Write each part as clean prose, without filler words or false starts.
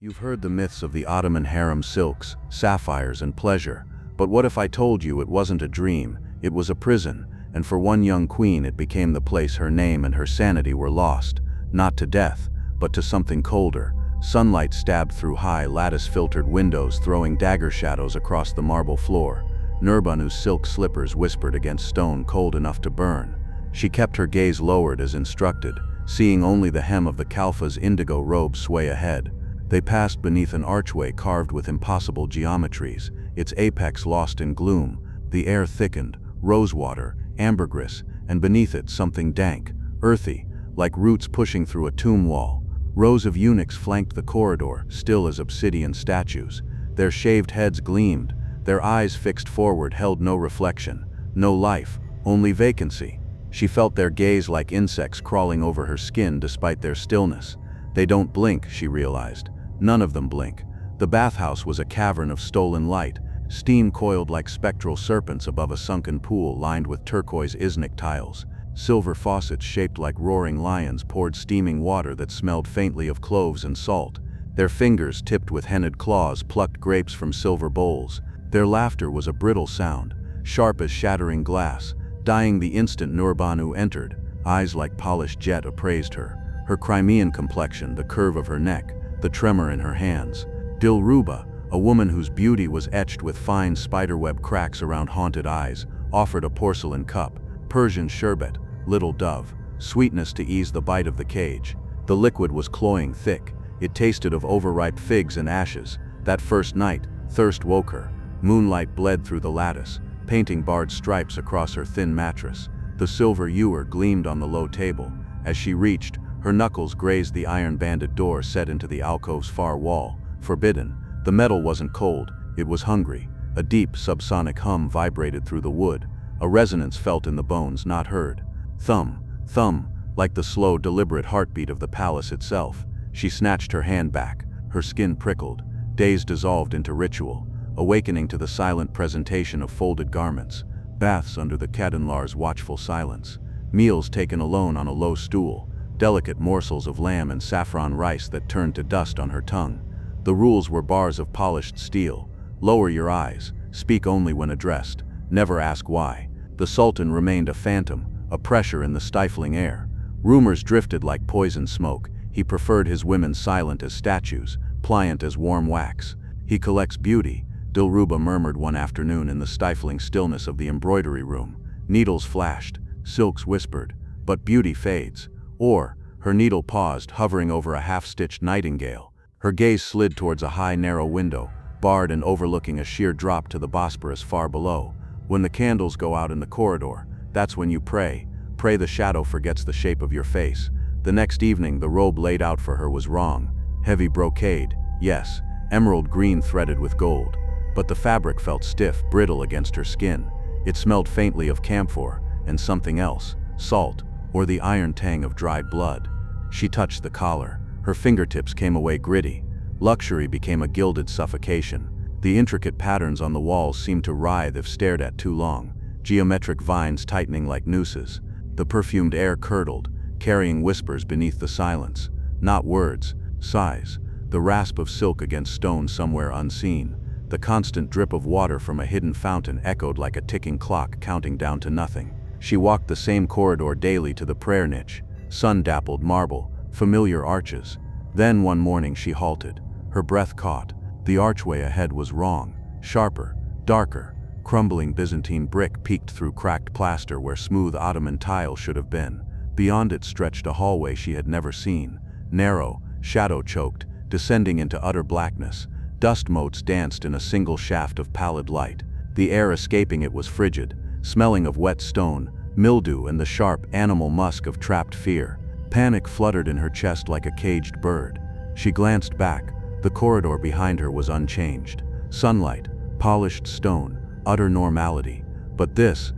You've heard the myths of the Ottoman Harem silks, sapphires, and pleasure, but what if I told you it wasn't a dream, it was a prison, and for one young queen it became the place her name and her sanity were lost, not to death, but to something colder. Sunlight stabbed through high, lattice-filtered windows, throwing dagger shadows across the marble floor. Nurbanu's silk slippers whispered against stone cold enough to burn. She kept her gaze lowered as instructed, seeing only the hem of the Kalfa's indigo robe sway ahead. They passed beneath an archway carved with impossible geometries, its apex lost in gloom. The air thickened, rosewater, ambergris, and beneath it something dank, earthy, like roots pushing through a tomb wall. Rows of eunuchs flanked the corridor, still as obsidian statues. Their shaved heads gleamed, their eyes fixed forward held no reflection, no life, only vacancy. She felt their gaze like insects crawling over her skin despite their stillness. They don't blink, she realized. None of them blink. The bathhouse was a cavern of stolen light, steam coiled like spectral serpents above a sunken pool lined with turquoise Iznik tiles. Silver faucets shaped like roaring lions poured steaming water that smelled faintly of cloves and salt. Their fingers, tipped with henna'd claws, plucked grapes from silver bowls. Their laughter was a brittle sound, sharp as shattering glass, dying the instant Nurbanu entered. Eyes like polished jet appraised her. Her Crimean complexion, the curve of her neck, the tremor in her hands. Dilruba, a woman whose beauty was etched with fine spiderweb cracks around haunted eyes, offered a porcelain cup, Persian sherbet, little dove, sweetness to ease the bite of the cage. The liquid was cloying thick. It tasted of overripe figs and ashes. That first night, thirst woke her. Moonlight bled through the lattice, painting barred stripes across her thin mattress. The silver ewer gleamed on the low table. As she reached, her knuckles grazed the iron-banded door set into the alcove's far wall. Forbidden. The metal wasn't cold, it was hungry. A deep, subsonic hum vibrated through the wood, a resonance felt in the bones not heard. Thump, thump, like the slow, deliberate heartbeat of the palace itself. She snatched her hand back, her skin prickled, days dissolved into ritual, awakening to the silent presentation of folded garments, baths under the Kadınlar's watchful silence, meals taken alone on a low stool, delicate morsels of lamb and saffron rice that turned to dust on her tongue. The rules were bars of polished steel. Lower your eyes, speak only when addressed, never ask why. The Sultan remained a phantom, a pressure in the stifling air. Rumors drifted like poison smoke. He preferred his women silent as statues, pliant as warm wax. He collects beauty, Dilruba murmured one afternoon in the stifling stillness of the embroidery room. Needles flashed, silks whispered, but beauty fades. Or, her needle paused, hovering over a half-stitched nightingale. Her gaze slid towards a high, narrow window, barred and overlooking a sheer drop to the Bosporus far below. When the candles go out in the corridor, that's when you pray. Pray the shadow forgets the shape of your face. The next evening, the robe laid out for her was wrong. Heavy brocade, yes, emerald green threaded with gold. But the fabric felt stiff, brittle against her skin. It smelled faintly of camphor, and something else, salt, or the iron tang of dried blood. She touched the collar. Her fingertips came away gritty. Luxury became a gilded suffocation. The intricate patterns on the walls seemed to writhe if stared at too long, geometric vines tightening like nooses. The perfumed air curdled, carrying whispers beneath the silence. Not words, sighs. The rasp of silk against stone somewhere unseen. The constant drip of water from a hidden fountain echoed like a ticking clock counting down to nothing. She walked the same corridor daily to the prayer niche. Sun-dappled marble, familiar arches. Then one morning she halted. Her breath caught. The archway ahead was wrong. Sharper, darker. Crumbling Byzantine brick peeked through cracked plaster where smooth Ottoman tile should have been. Beyond it stretched a hallway she had never seen. Narrow, shadow-choked, descending into utter blackness. Dust motes danced in a single shaft of pallid light. The air escaping it was frigid, smelling of wet stone, mildew, and the sharp animal musk of trapped fear. Panic fluttered in her chest like a caged bird. She glanced back. The corridor behind her was unchanged. Sunlight, polished stone, utter normality. But this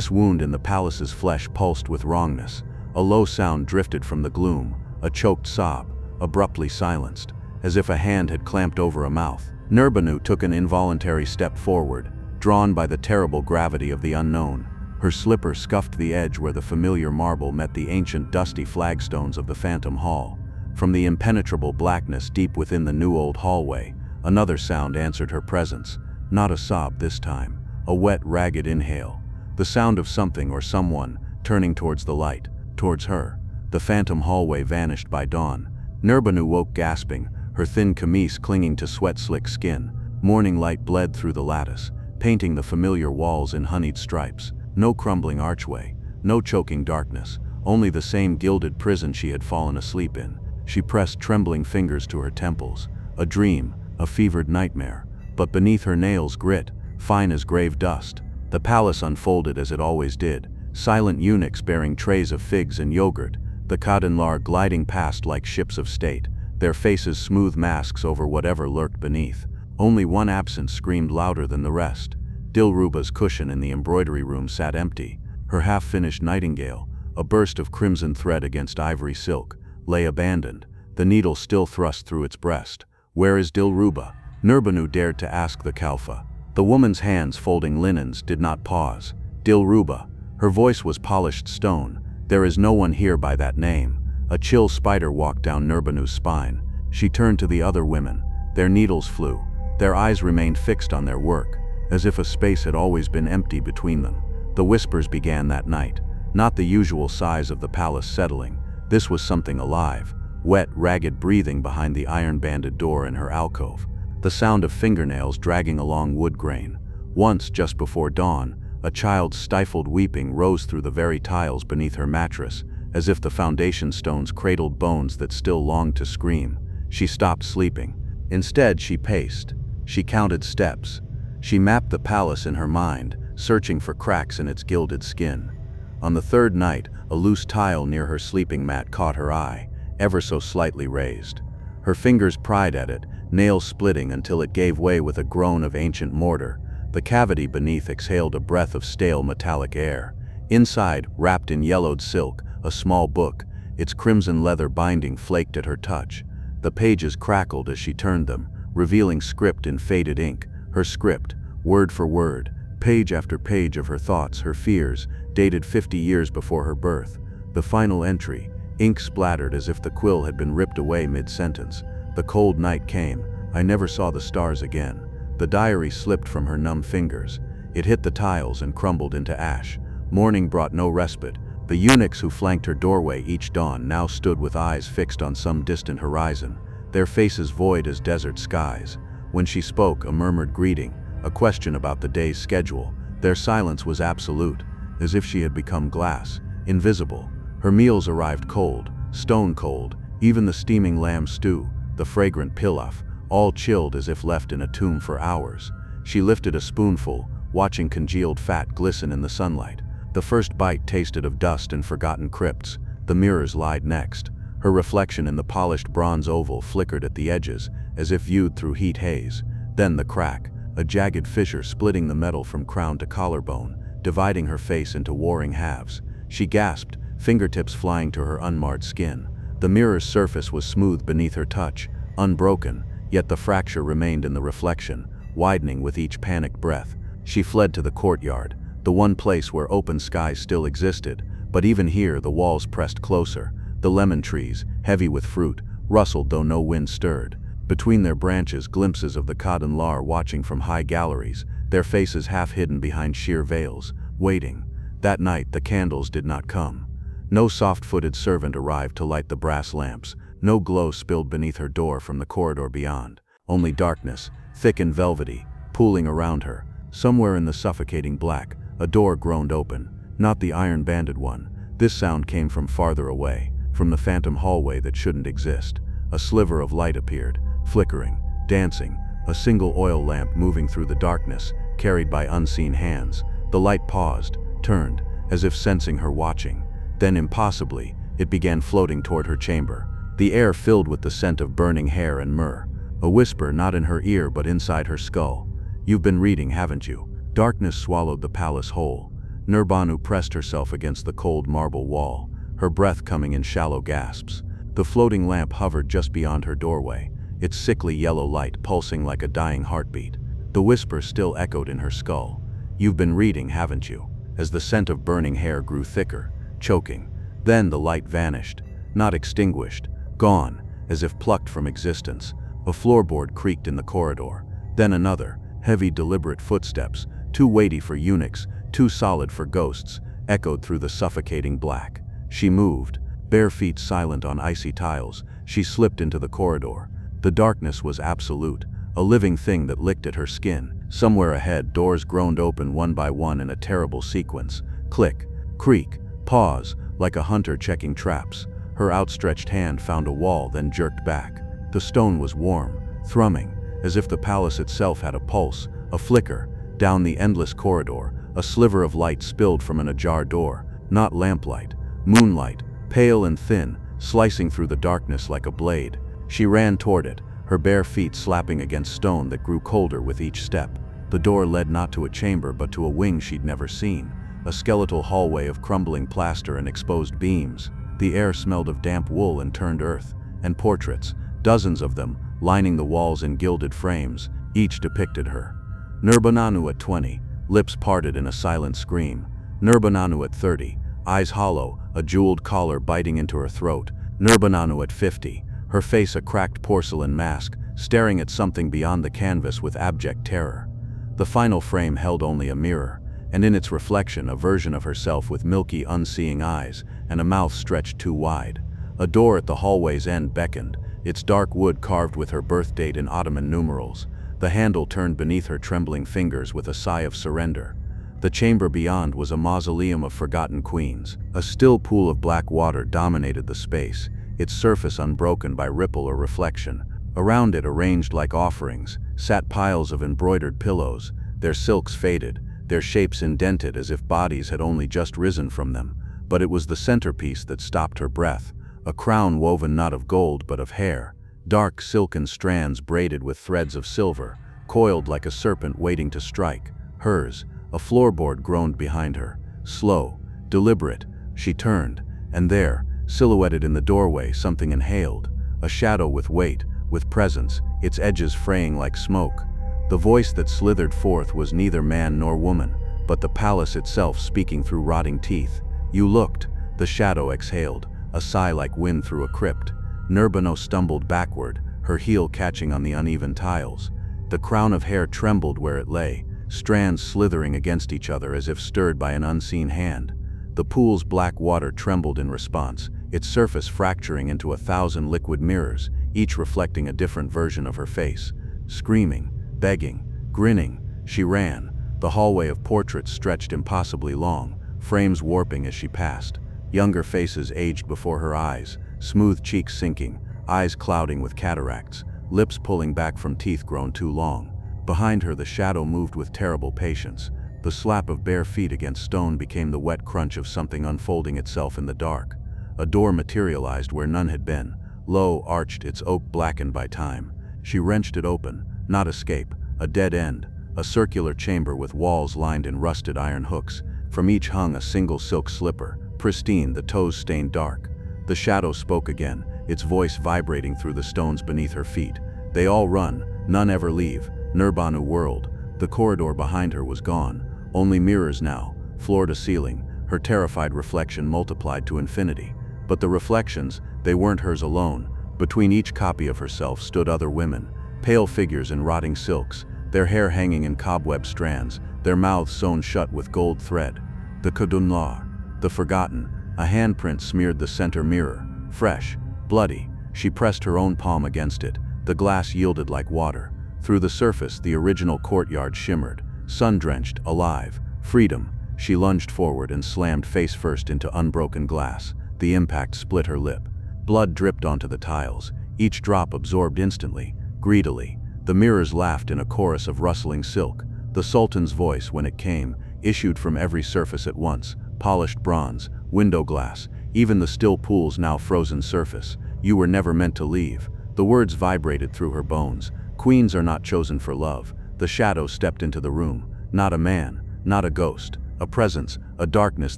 wound in the palace's flesh pulsed with wrongness. A low sound drifted from the gloom, a choked sob, abruptly silenced, as if a hand had clamped over a mouth. Nurbanu took an involuntary step forward, drawn by the terrible gravity of the unknown. Her slipper scuffed the edge where the familiar marble met the ancient dusty flagstones of the Phantom Hall. From the impenetrable blackness deep within the new old hallway, another sound answered her presence. Not a sob this time, a wet, ragged inhale. The sound of something or someone turning towards the light, towards her. The phantom hallway vanished by dawn. Nurbanu woke gasping, her thin camise clinging to sweat-slick skin. Morning light bled through the lattice, painting the familiar walls in honeyed stripes. No crumbling archway, no choking darkness, only the same gilded prison she had fallen asleep in. She pressed trembling fingers to her temples. A dream, a fevered nightmare. But beneath her nails grit, fine as grave dust. The palace unfolded as it always did, silent eunuchs bearing trays of figs and yogurt, the Kadenlar gliding past like ships of state, their faces smooth masks over whatever lurked beneath. Only one absence screamed louder than the rest. Dilruba's cushion in the embroidery room sat empty. Her half-finished nightingale, a burst of crimson thread against ivory silk, lay abandoned, the needle still thrust through its breast. "Where is Dilruba?" Nurbanu dared to ask the Kalfa. The woman's hands folding linens did not pause. "Dilruba." Her voice was polished stone. "There is no one here by that name." A chill spider walked down Nurbanu's spine. She turned to the other women. Their needles flew. Their eyes remained fixed on their work, as if a space had always been empty between them. The whispers began that night, not the usual sighs of the palace settling. This was something alive, wet, ragged breathing behind the iron-banded door in her alcove. The sound of fingernails dragging along wood grain. Once, just before dawn, a child's stifled weeping rose through the very tiles beneath her mattress, as if the foundation stones cradled bones that still longed to scream. She stopped sleeping. Instead, she paced. She counted steps. She mapped the palace in her mind, searching for cracks in its gilded skin. On the third night, a loose tile near her sleeping mat caught her eye, ever so slightly raised. Her fingers pried at it, nails splitting until it gave way with a groan of ancient mortar. The cavity beneath exhaled a breath of stale metallic air. Inside, wrapped in yellowed silk, a small book, its crimson leather binding flaked at her touch. The pages crackled as she turned them, revealing script in faded ink. Her script, word for word, page after page of her thoughts, her fears, dated 50 years before her birth. The final entry, ink splattered as if the quill had been ripped away mid-sentence. "The cold night came. I never saw the stars again." The diary slipped from her numb fingers. It hit the tiles and crumbled into ash. Morning brought no respite. The eunuchs who flanked her doorway each dawn now stood with eyes fixed on some distant horizon, their faces void as desert skies. When she spoke, a murmured greeting, a question about the day's schedule. Their silence was absolute, as if she had become glass, invisible. Her meals arrived cold, stone cold, even the steaming lamb stew, the fragrant pilaf, all chilled as if left in a tomb for hours. She lifted a spoonful, watching congealed fat glisten in the sunlight. The first bite tasted of dust and forgotten crypts. The mirrors lied next. Her reflection in the polished bronze oval flickered at the edges, as if viewed through heat haze. Then the crack, a jagged fissure splitting the metal from crown to collarbone, dividing her face into warring halves. She gasped, fingertips flying to her unmarred skin. The mirror's surface was smooth beneath her touch, unbroken, yet the fracture remained in the reflection, widening with each panicked breath. She fled to the courtyard, the one place where open skies still existed, but even here the walls pressed closer. The lemon trees, heavy with fruit, rustled though no wind stirred. Between their branches, glimpses of the Kadenlar watching from high galleries, their faces half hidden behind sheer veils, waiting. That night the candles did not come. No soft-footed servant arrived to light the brass lamps, no glow spilled beneath her door from the corridor beyond. Only darkness, thick and velvety, pooling around her. Somewhere in the suffocating black, a door groaned open, not the iron-banded one. This sound came from farther away, from the phantom hallway that shouldn't exist. A sliver of light appeared, flickering, dancing, a single oil lamp moving through the darkness, carried by unseen hands. The light paused, turned, as if sensing her watching. Then impossibly, it began floating toward her chamber. The air filled with the scent of burning hair and myrrh. A whisper not in her ear but inside her skull. "You've been reading, haven't you?" Darkness swallowed the palace whole. Nurbanu pressed herself against the cold marble wall, her breath coming in shallow gasps. The floating lamp hovered just beyond her doorway, its sickly yellow light pulsing like a dying heartbeat. The whisper still echoed in her skull. "You've been reading, haven't you?" As the scent of burning hair grew thicker, choking. Then the light vanished, not extinguished, gone, as if plucked from existence. A floorboard creaked in the corridor. Then another, heavy, deliberate footsteps, too weighty for eunuchs, too solid for ghosts, echoed through the suffocating black. She moved, bare feet silent on icy tiles. She slipped into the corridor. The darkness was absolute, a living thing that licked at her skin. Somewhere ahead, doors groaned open one by one in a terrible sequence. Click, creak, pause, like a hunter checking traps. Her outstretched hand found a wall, then jerked back. The stone was warm, thrumming, as if the palace itself had a pulse. A flicker. Down the endless corridor, a sliver of light spilled from an ajar door. Not lamplight, moonlight, pale and thin, slicing through the darkness like a blade. She ran toward it, her bare feet slapping against stone that grew colder with each step. The door led not to a chamber but to a wing she'd never seen, a skeletal hallway of crumbling plaster and exposed beams. The air smelled of damp wool and turned earth, and portraits, dozens of them, lining the walls in gilded frames. Each depicted her. Nurbananu at 20, lips parted in a silent scream. Nurbananu at 30, eyes hollow, a jeweled collar biting into her throat. Nurbananu at 50, her face a cracked porcelain mask, staring at something beyond the canvas with abject terror. The final frame held only a mirror, and in its reflection a version of herself with milky, unseeing eyes and a mouth stretched too wide. A door at the hallway's end beckoned, its dark wood carved with her birth date in Ottoman numerals. The handle turned beneath her trembling fingers with a sigh of surrender. The chamber beyond was a mausoleum of forgotten queens. A still pool of black water dominated the space, its surface unbroken by ripple or reflection. Around it, arranged like offerings, sat piles of embroidered pillows, their silks faded, their shapes indented as if bodies had only just risen from them. But it was the centerpiece that stopped her breath, a crown woven not of gold but of hair, dark silken strands braided with threads of silver, coiled like a serpent waiting to strike. Hers. A floorboard groaned behind her. Slow, deliberate, she turned, and there, silhouetted in the doorway, something inhaled, a shadow with weight, with presence, its edges fraying like smoke. The voice that slithered forth was neither man nor woman, but the palace itself speaking through rotting teeth. You looked, the shadow exhaled, a sigh like wind through a crypt. Nurbano stumbled backward, her heel catching on the uneven tiles. The crown of hair trembled where it lay, strands slithering against each other as if stirred by an unseen hand. The pool's black water trembled in response, its surface fracturing into 1,000 liquid mirrors, each reflecting a different version of her face. Screaming, begging, grinning, she ran. The hallway of portraits stretched impossibly long, frames warping as she passed. Younger faces aged before her eyes, smooth cheeks sinking, eyes clouding with cataracts, lips pulling back from teeth grown too long. Behind her, the shadow moved with terrible patience. The slap of bare feet against stone became the wet crunch of something unfolding itself in the dark. A door materialized where none had been, low, arched, its oak blackened by time. She wrenched it open, not escape, a dead end, a circular chamber with walls lined in rusted iron hooks. From each hung a single silk slipper, pristine, the toes stained dark. The shadow spoke again, its voice vibrating through the stones beneath her feet. They all run, none ever leave. Nurbanu whirled. The corridor behind her was gone. Only mirrors now, floor to ceiling, her terrified reflection multiplied to infinity. But the reflections, they weren't hers alone. Between each copy of herself stood other women, pale figures in rotting silks, their hair hanging in cobweb strands, their mouths sewn shut with gold thread. The Kadunlar, the forgotten, a handprint smeared the center mirror, fresh, bloody. She pressed her own palm against it. The glass yielded like water. Through the surface, the original courtyard shimmered, sun-drenched, alive. Freedom. She lunged forward and slammed face first into unbroken glass. The impact split her lip. Blood dripped onto the tiles, each drop absorbed instantly, greedily. The mirrors laughed in a chorus of rustling silk. The Sultan's voice, when it came, issued from every surface at once, polished bronze, window glass, even the still pool's now frozen surface. You were never meant to leave. The words vibrated through her bones. Queens are not chosen for love. The shadow stepped into the room. Not a man, not a ghost. A presence, a darkness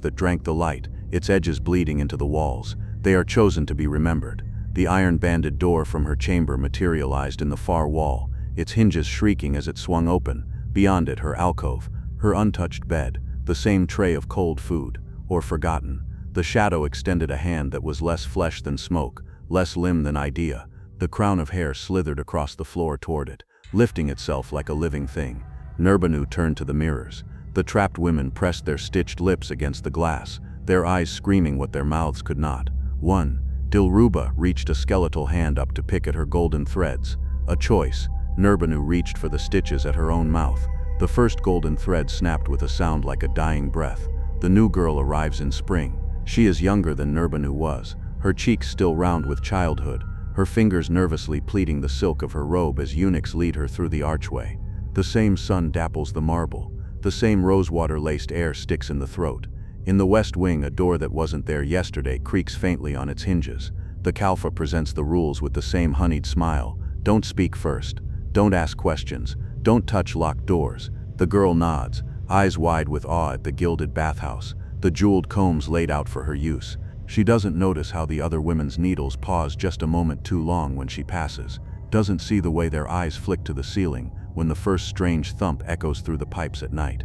that drank the light, its edges bleeding into the walls. They are chosen to be remembered. The iron-banded door from her chamber materialized in the far wall, its hinges shrieking as it swung open. Beyond it, her alcove, her untouched bed, the same tray of cold food, or forgotten. The shadow extended a hand that was less flesh than smoke, less limb than idea. The crown of hair slithered across the floor toward it, lifting itself like a living thing. Nurbanu turned to the mirrors. The trapped women pressed their stitched lips against the glass, their eyes screaming what their mouths could not. One, Dilruba reached a skeletal hand up to pick at her golden threads. A choice. Nurbanu reached for the stitches at her own mouth. The first golden thread snapped with a sound like a dying breath. The new girl arrives in spring. She is younger than Nurbanu was, her cheeks still round with childhood, her fingers nervously pleating the silk of her robe as eunuchs lead her through the archway. The same sun dapples the marble. The same rosewater-laced air sticks in the throat. In the west wing, a door that wasn't there yesterday creaks faintly on its hinges. The Kalfa presents the rules with the same honeyed smile. Don't speak first. Don't ask questions. Don't touch locked doors. The girl nods, eyes wide with awe at the gilded bathhouse, the jeweled combs laid out for her use. She doesn't notice how the other women's needles pause just a moment too long when she passes, doesn't see the way their eyes flick to the ceiling when the first strange thump echoes through the pipes at night.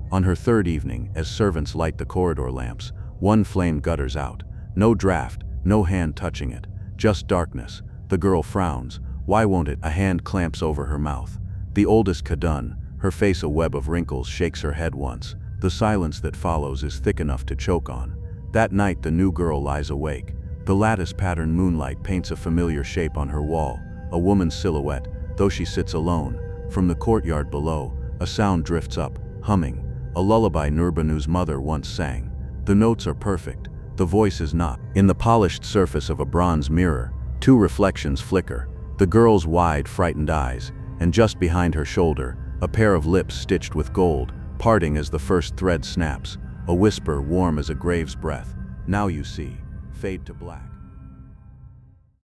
On her third evening, as servants light the corridor lamps, one flame gutters out. No draft, no hand touching it, just darkness. The girl frowns. Why won't it? A hand clamps over her mouth. The oldest Kadun, her face a web of wrinkles, shakes her head once. The silence that follows is thick enough to choke on. That night the new girl lies awake. The lattice-patterned moonlight paints a familiar shape on her wall, a woman's silhouette, though she sits alone. From the courtyard below, a sound drifts up, humming, a lullaby Nurbanu's mother once sang. The notes are perfect, the voice is not. In the polished surface of a bronze mirror, two reflections flicker, the girl's wide, frightened eyes, and just behind her shoulder, a pair of lips stitched with gold, parting as the first thread snaps, a whisper warm as a grave's breath. Now you see. Fade to black.